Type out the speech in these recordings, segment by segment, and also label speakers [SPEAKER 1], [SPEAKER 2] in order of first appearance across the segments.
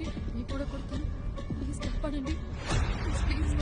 [SPEAKER 1] మీనాక్షి మీ కూడా కొడతాను. ప్లీజ్ కాపాడండి. ప్లీజ్ ప్లీజ్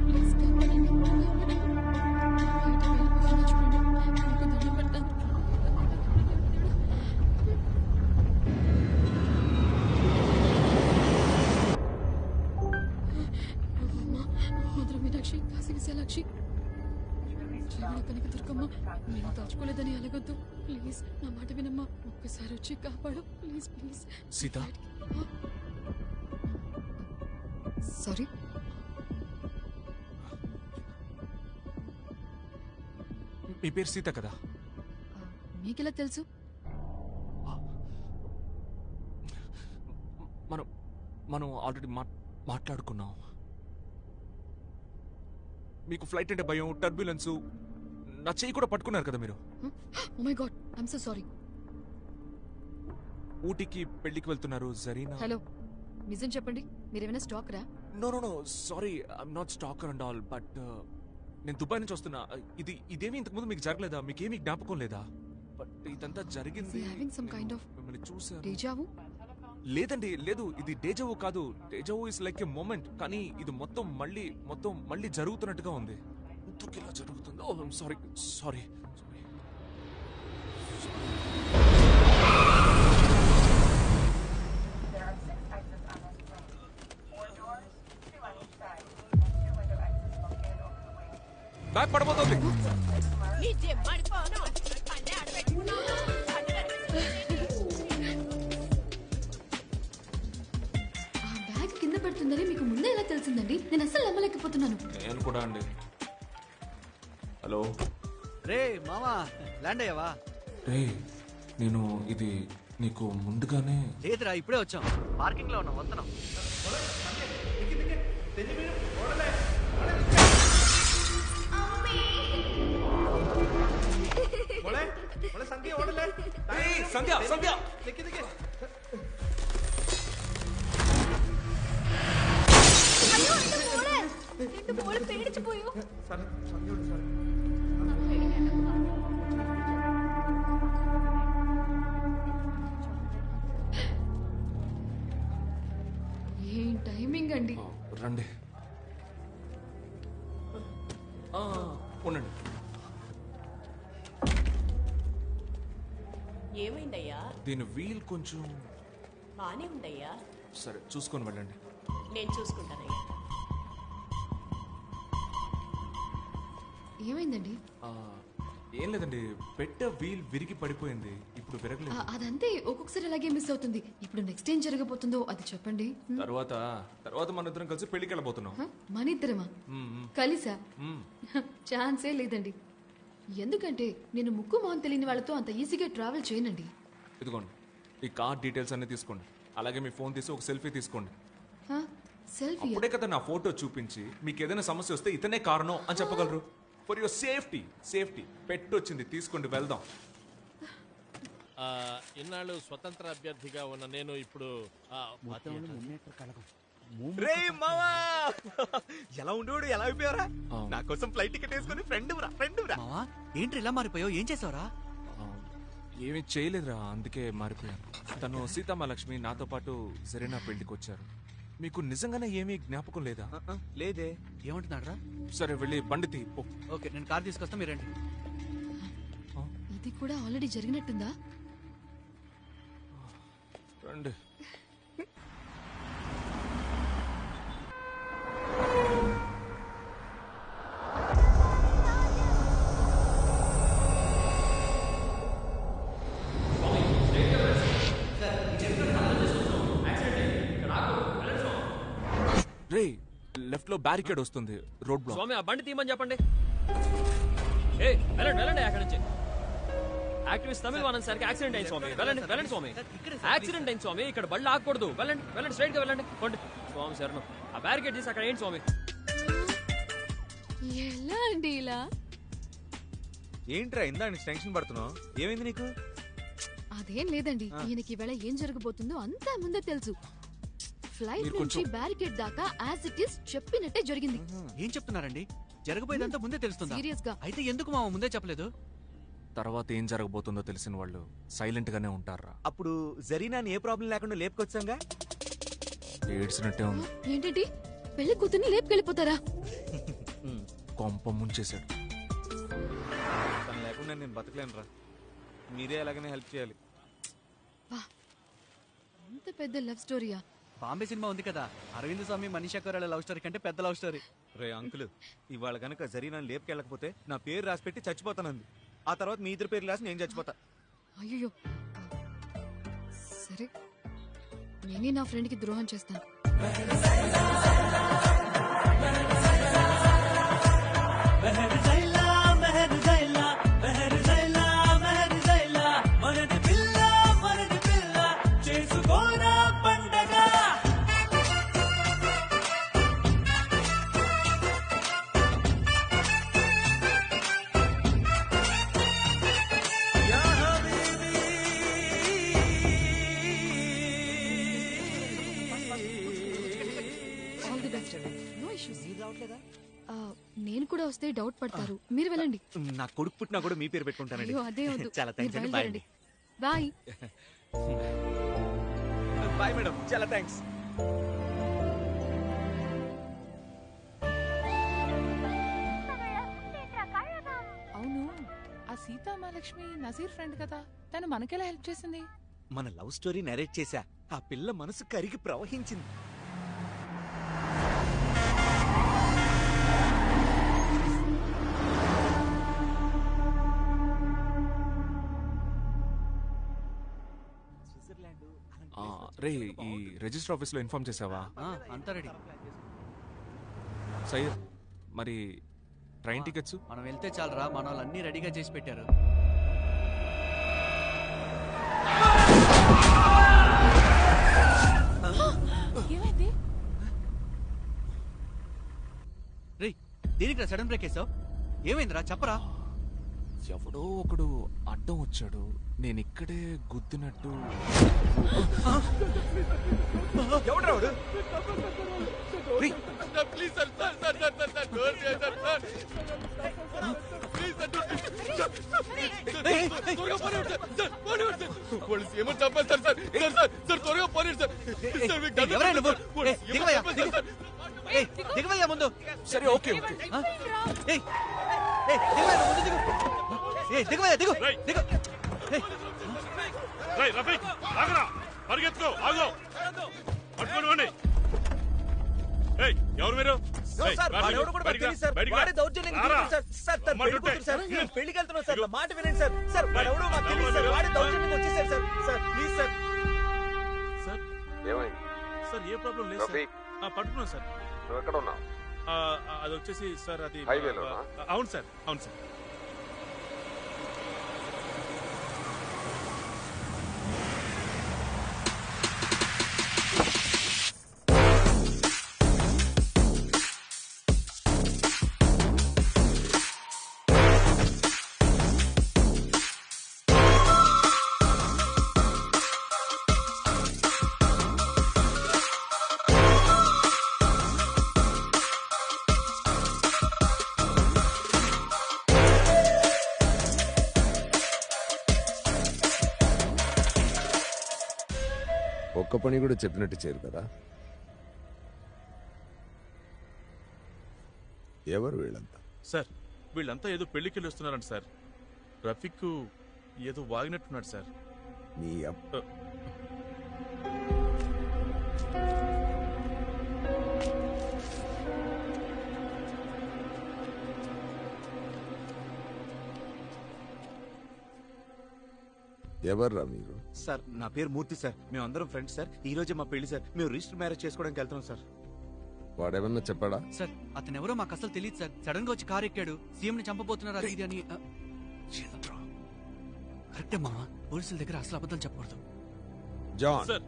[SPEAKER 1] ప్లీజ్ కాపాడండి. చూడండి మీకు దండం పెడతాను. మధుర మీనాక్షి, కాశీ విశాలాక్షి, శ్రీవాడ కనక దుర్గమ్మ, నేను దాచుకోలేదని అలగొద్దు. ప్లీజ్ నా మాట వినమ్మా. ఒక్కసారి వచ్చి కాపాడు. Please please.
[SPEAKER 2] సీత,
[SPEAKER 1] సారీ.
[SPEAKER 2] మీ పేరు సీత కదా?
[SPEAKER 1] మీకెలా తెలుసు?
[SPEAKER 2] మనం ఆల్రెడీ మాట్లాడుకున్నాం. మీకు ఫ్లైట్ అంటే భయం, టర్బ్యులెన్స్, నా చెయ్యి కూడా పట్టుకున్నారు కదా మీరు.
[SPEAKER 1] Oh my god, I'm so sorry.
[SPEAKER 2] ఊటీకి పెళ్లికి వెళ్తున్నారు జరీనా.
[SPEAKER 1] హలో, నిజం చెప్పండి, మీరేమైనా స్టాకరా?
[SPEAKER 2] No no no, sorry, I'm not stalker and all, but నేను దుబాయ్ నుంచి వస్తున్నా. ఇదేమీ ఇంతకుముందు మీకు జరగలేదా? మీకేమీ జ్ఞాపకం లేదా? బట్ ఇదంతా జరిగింది. మిమ్మల్ని చూసాను.
[SPEAKER 1] డేజావు?
[SPEAKER 2] లేదండి, లేదు, ఇది డేజావు కాదు. Deja vu is like a moment, కానీ ఇది మొత్తం మళ్ళీ జరుగుతున్నట్టుగా ఉంది. ఎందుకు ఇలా జరుగుతుంది? Oh sorry sorry. బ్యాగ్ పడబోతుంది.
[SPEAKER 1] కింద పడుతుందని మీకు ముందే ఎలా తెలిసిందండి? నేను అసలు నమ్మలేకపోతున్నాను.
[SPEAKER 2] నేను కూడా అండి. హలో
[SPEAKER 3] రే మామా, ల్యాండ్ అయ్యావా?
[SPEAKER 2] రే, నేను ఇది నీకు ముందుగానే.
[SPEAKER 3] లేదురా, ఇప్పుడే వచ్చాం. పార్కింగ్ లో ఉన్నాం, వస్తున్నాం.
[SPEAKER 2] సంధ్య సంధ్య
[SPEAKER 1] ఏం టైమింగ్ అండి.
[SPEAKER 2] రండి, ఉండండి.
[SPEAKER 4] ఏమైందయ్యా?
[SPEAKER 2] దీని వీల్ కొంచెం
[SPEAKER 4] బానే ఉందయ్యా.
[SPEAKER 2] సరే, చూసుకొని వెళ్ళండి.
[SPEAKER 4] నేను చూసుకుంటానయ్యా.
[SPEAKER 1] ఏమైందండి?
[SPEAKER 2] ఏం లేదండి, పెట్ట వీల్ విరిగి పడిపోయింది. ఇప్పుడు విరగలేదు.
[SPEAKER 1] అదంతే, ఒక్కొక్కసారి అలాగే మిస్ అవుతుంది. ఇప్పుడు నెక్స్ట్ ఏం జరగబోతుందో అది చెప్పండి.
[SPEAKER 2] తర్వాత మన ఇద్దరం కలిసి పెళ్లికి వెళ్ళబోతున్నాం.
[SPEAKER 1] మన ఇద్దరమా? కలిసా? ఛాన్సే లేదండి. ఎందుకంటే నేను ముక్కు మొహం తెలియని వాళ్ళతో అంత ఈజీగా ట్రావెల్ చేయనండి.
[SPEAKER 2] ఇదిగోండి, ఈ కార్ డీటెయిల్స్ అన్ని తీసుకోండి. అలాగే మీ ఫోన్ తీసి ఒక సెల్ఫీ తీసుకోండి.
[SPEAKER 1] సెల్ఫీ?
[SPEAKER 2] అప్పుడే కదా నా ఫోటో చూపించి మీకు ఏదైనా సమస్య వస్తే ఇతనే కారణం అని చెప్పగలరు. ఫర్ యువర్ సేఫ్టీ పెట్టొచ్చింది, తీసుకోండి, వెళ్దాం.
[SPEAKER 5] ఇన్నాళ్ళు స్వతంత్ర అభ్యర్థిగా ఉన్న నేను ఇప్పుడు
[SPEAKER 3] ఎలా ఉండేవాడు, ఎలా అయిపోయారా? నా కోసం ఫ్లైట్ టికెట్ వేసుకుని ఫ్రెండ్ ఏంటి ఇలా మారిపోయావు? ఏం చేసావురా?
[SPEAKER 2] ఏమీ చేయలేదురా, అందుకే మారిపోయాను. తను సీతామహాలక్ష్మి నాతో పాటు జరీనా పెళ్లికి వచ్చారు. మీకు నిజంగానే ఏమీ జ్ఞాపకం లేదా?
[SPEAKER 3] లేదే. ఏమంటున్నాడు రా?
[SPEAKER 2] సరే, వెళ్ళి బండి తీ.
[SPEAKER 3] ఓకే, నేను కార్ తీసుకొస్తా, మీరండి.
[SPEAKER 1] ఇది కూడా ఆల్రెడీ జరిగినట్టుందా?
[SPEAKER 2] రండి. రే, లెఫ్ట్ లో బ్యారికేడ్ వస్తుంది, రోడ్ బ్లాక్.
[SPEAKER 5] స్వామి, ఆ బండి తీయమని చెప్పండి. వెళ్ళండి అక్కడి నుంచి. యాక్టివిస్ట్ తమిళ వానన్ సార్కి యాక్సిడెంట్ అయింది స్వామి. వెళ్ళండి స్వామి. యాక్సిడెంట్ అయింది స్వామి, ఇక్కడ బళ్ళు ఆగకూడదు. వెళ్ళండి స్ట్రైట్ గా వెళ్ళండి. స్వామి శరణం. ఆ బ్యారికేడ్ తీసి అక్కడ ఏంటి స్వామి?
[SPEAKER 1] ఎలా అండి ఇలా?
[SPEAKER 3] ఏంట్రా ఇందా టెన్షన్ పడుతున్నావు? ఏమైంది నీకు?
[SPEAKER 1] అదేం లేదండి, ఈయనకి వేళ ఏం జరగబోతుందో అంతా ముందే తెలుసు. ఫ్లైట్ నుంచి బ్యారికేడ్ దాకా యాజ్ ఇట్ ఈస్ చెప్పినట్టే జరిగింది.
[SPEAKER 3] ఏం చెప్తున్నారండి? జరగబోయేదంతా ముందే తెలుస్తుందా?
[SPEAKER 1] సీరియస్ గా.
[SPEAKER 3] అయితే ఎందుకు మామ ముందే చెప్పలేదు?
[SPEAKER 2] తర్వాత ఏం జరగబోతుందో తెలిసిన వాళ్ళు సైలెంట్ గానే ఉంటారా?
[SPEAKER 3] అప్పుడు జరీనాని ఏ ప్రాబ్లం లేకుండా లేపుకొచ్చాంగా.
[SPEAKER 2] ఏడ్చినట్టే ఉంది.
[SPEAKER 1] ఏంటి పెళ్లి కూతుర్ని లేపుకెళ్ళిపోతారా?
[SPEAKER 2] కొంప ముంచేశాడు.
[SPEAKER 3] తను లేకుండా నేను బతకలేను రా. మీరే ఎలాగైనా హెల్ప్ చేయాలి.
[SPEAKER 1] అంత పెద్ద లవ్ స్టోరీయా?
[SPEAKER 3] బాంబే సినిమా ఉంది కదా, అరవింద్ స్వామి మనీషా కొయిరాలా లవ్ స్టోరీ కంటే పెద్ద లవ్ స్టోరీ. రే అంకుల్, ఇవాళ కనుక జరీనాని లేపుకెళ్ళకపోతే నా పేరు రాసి పెట్టి చచ్చిపోతానంది. ఆ తర్వాత మీ ఇద్దరు పేరు రాసి నేను చచ్చిపోతా.
[SPEAKER 1] అయ్యో సరే, నేనే నా ఫ్రెండ్ కి ద్రోహం చేస్తాను. నేను కూడా వస్తే డౌట్ పడతారు, మీరు వెళ్ళండి.
[SPEAKER 3] నా కొడుకు పుట్టినా కూడా మీ పేరు పెట్టుకుంటానండి.
[SPEAKER 1] అయ్యో అదే వద్దు,
[SPEAKER 3] చాలా థ్యాంక్స్ అండి. బాయ్ అండి.
[SPEAKER 1] బాయ్.
[SPEAKER 3] బాయ్ మేడం, చాలా థ్యాంక్స్.
[SPEAKER 6] అవును, ఆ సీతామహాలక్ష్మి నజీర్ ఫ్రెండ్ కదా, తను మనకెలా హెల్ప్ చేసింది?
[SPEAKER 3] మన లవ్ స్టోరీ నరేట్ చేశా, ఆ పిల్ల మనసు కరిగి ప్రవహించింది.
[SPEAKER 2] రే, ఈ రిజిస్టర్ ఆఫీస్ లో ఇన్ఫార్మ్ చేసావా?
[SPEAKER 3] అంతా రెడీ.
[SPEAKER 2] సయ్యద్, మరి ట్రైన్ టికెట్స్?
[SPEAKER 3] మనం వెళ్తే చాలరా, మన వాళ్ళు అన్ని రెడీగా చేసి పెట్టారు.
[SPEAKER 6] ఏమైంది?
[SPEAKER 3] రే, దేనికి సడన్ బ్రేక్ వేసావు? ఏమైందిరా చెప్పరా.
[SPEAKER 2] ఎవడో ఒకడు అడ్డం వచ్చాడు, నేను ఇక్కడే గుద్దినట్టు.
[SPEAKER 3] ఎవడ్రావుడు? దిగవయ్యా ముందు.
[SPEAKER 2] సరే, ఓకే ఓకే.
[SPEAKER 3] దిగవయ్యా, దిగు దిగు.
[SPEAKER 7] పరిగెత్తుకో, ఆగో, పట్టుకొని వాడిని. ఎవరు మీరు?
[SPEAKER 3] పెళ్లికి వెళ్తున్నాం సార్, మాట వినండి సార్. సార్ వాడెవడో మాకు తెలియదు సార్, వాడి దౌర్జన్యం వచ్చేసారు sir. Sir please sir.
[SPEAKER 7] Sir
[SPEAKER 8] ఏమైంది?
[SPEAKER 7] సార్ ఏ ప్రాబ్లం లేదు సార్. పట్టుకున్నాం సార్.
[SPEAKER 8] నువ్వు ఎక్కడ ఉన్నావు?
[SPEAKER 7] అది వచ్చేసి సార్ అది
[SPEAKER 8] హైవేలోనా?
[SPEAKER 7] అవును సార్, అవును సార్.
[SPEAKER 8] ఒక్క పని కూడా చెప్పినట్టు చేయరు కదా. ఎవరు వీళ్ళంతా?
[SPEAKER 7] సార్ వీళ్ళంతా ఏదో పెళ్లికి వెళ్ళి వస్తున్నారంట సార్. రఫీక్ ఏదో వాగినట్టున్నాడు సార్.
[SPEAKER 8] నీ ఎవర్రా మీరు?
[SPEAKER 3] సార్ నా పేరు మూర్తి సార్, మేమందరం ఫ్రెండ్స్ సార్. ఈ రోజే మా పెళ్లి సార్, మేము రిజిస్టర్ మ్యారేజ్ చేసుకోవడానికి వెళ్తున్నాం సార్.
[SPEAKER 8] వాడేమన్నా చెప్పాడా?
[SPEAKER 3] సార్ అతను ఎవరో మాకు అసలు తెలియదు సార్. సడన్ గా వచ్చి కారు ఎక్కాడు, సీఎం ని చంపబోతున్నారు అది ఇది అని. కరెక్టే మామ, పోలీసుల దగ్గర అసలు అబద్ధం చెప్పకూడదు.
[SPEAKER 8] జాన్,
[SPEAKER 7] సార్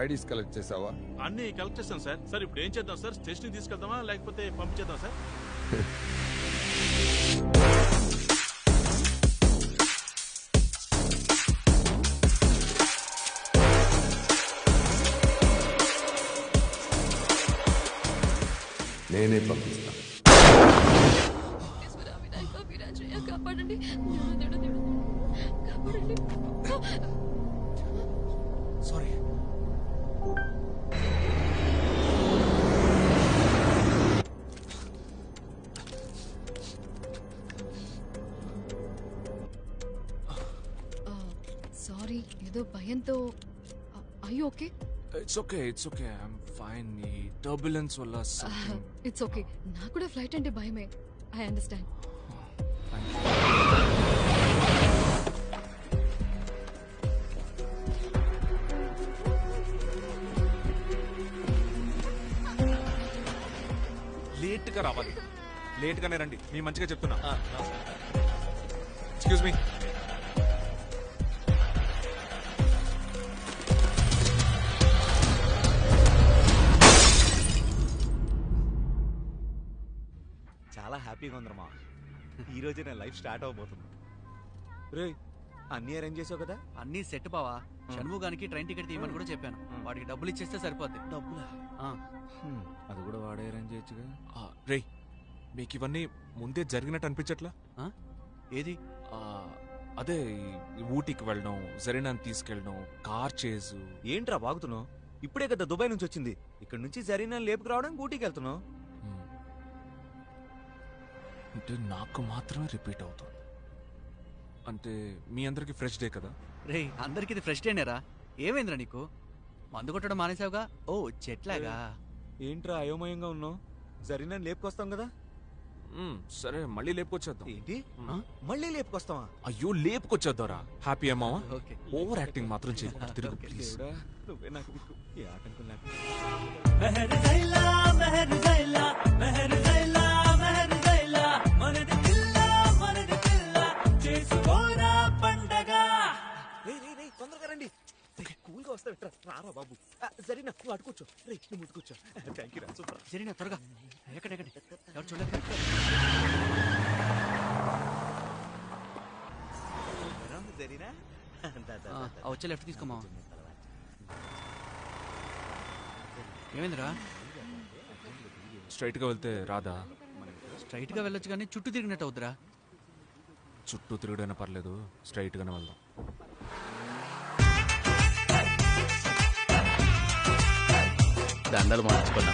[SPEAKER 8] ఐడీస్ కలెక్ట్ చేసావా?
[SPEAKER 7] అన్ని కలెక్ట్ చేస్తాం సార్. సార్ ఇప్పుడు ఏం చేద్దాం సార్? స్టేషన్ తీసుకెళ్తామా లేకపోతే పంపించేద్దాం సార్?
[SPEAKER 8] నేనే పంపిస్తాను.
[SPEAKER 1] కాపాడండి దేవుడా, దేవుడా, కాపాడండి.
[SPEAKER 2] సారీ.
[SPEAKER 1] సారీ, ఏదో భయంతో. అయ్యో okay?
[SPEAKER 2] It's okay, it's okay, I'm fine. ఈ టర్బులెన్స్ వల్ల
[SPEAKER 1] ఇట్స్ ఓకే. నాకు కూడా ఫ్లైట్ అంటే భయమే. I understand.
[SPEAKER 2] లేట్గా రావాలి. లేట్గానే రండి, మీ మంచిగా చెప్తున్నా. Excuse me.
[SPEAKER 3] చాలా హ్యాపీగా ఉందమ్మా. ఈ రోజే నా లైఫ్ స్టార్ట్ అవబోతుంది. రే, అన్నీ అరేంజ్ చేసావు కదా?
[SPEAKER 9] అన్నీ సెట్ బావా. షణ్ముగానికి ట్రైన్ టికెట్ తీయమని కూడా చెప్పాను. వాడికి డబ్బులు ఇచ్చేస్తే సరిపోద్ది.
[SPEAKER 3] డబ్బులా? అది కూడా వాడే అరేంజ్ చేయొచ్చుగా.
[SPEAKER 2] రే, మీకు ఇవన్నీ ముందే జరిగినట్టు అనిపించట్లా?
[SPEAKER 9] ఏది?
[SPEAKER 2] అదే ఈ ఊటీకి వెళ్ళడం, జరీనాని తీసుకెళ్ళడం, కార్ చేసు.
[SPEAKER 3] ఏంట్రా బాగుతున్నావు? ఇప్పుడే కదా దుబాయ్ నుంచి వచ్చింది. ఇక్కడ నుంచి జరీనా లేపుకు రావడానికి ఊటీకి వెళ్తున్నావు.
[SPEAKER 2] అంటే నాకు మాత్రమే రిపీట్ అవుతుంది. అంటే మీ అందరికి ఫ్రెష్ డే కదా?
[SPEAKER 9] రే, అందరికి ఇది ఫ్రెష్ డేనేరా. ఏమైందిరా నీకు? మందు కొట్టడం మానేసావుగా? ఓ చెట్లాగా.
[SPEAKER 3] ఏంట్రా అయోమయంగా ఉన్నావు? జరీనా లేపుకొస్తాం కదా.
[SPEAKER 2] సరే, మళ్ళీ లేపుకొచ్చేద్దాం.
[SPEAKER 3] ఏంటి? మళ్ళీ లేపుకొస్తావా?
[SPEAKER 2] అయ్యో, లేపుకొచ్చేద్దారా. హ్యాపీ అమ్మావా?
[SPEAKER 9] ఓకే.
[SPEAKER 2] ఓవర్ యాక్టింగ్ మాత్రం చేయకు. తిరుగు ప్లీజ్.
[SPEAKER 3] నువ్వే నాకు దిక్కు. ఏ ఆటంకం లేకుండా. తొందరగా రండి. కూల్గా వస్తా. రారా బాబు. జరీనా, నువ్వు అడుకోవచ్చు. రే, నువ్వు ముట్టుకోవచ్చు. థ్యాంక్ యూ రా, సూపర్.
[SPEAKER 9] జరీనా, త్వరగా ఎక్కడ ఎవరు చూడలేదు.
[SPEAKER 3] జరీనా,
[SPEAKER 9] వచ్చే లెఫ్ట్ తీసుకోమా. ఏమైందిరా?
[SPEAKER 2] స్ట్రైట్ గా వెళ్తే రాదా?
[SPEAKER 9] స్ట్రైట్ గా వెళ్ళొచ్చు కానీ చుట్టూ తిరిగినట్టు అవుతురా.
[SPEAKER 2] చుట్టూ తిరుగుడైనా పర్లేదు, స్ట్రైట్ గానే వెళ్దాం.
[SPEAKER 9] దండలు మార్చుకున్నా.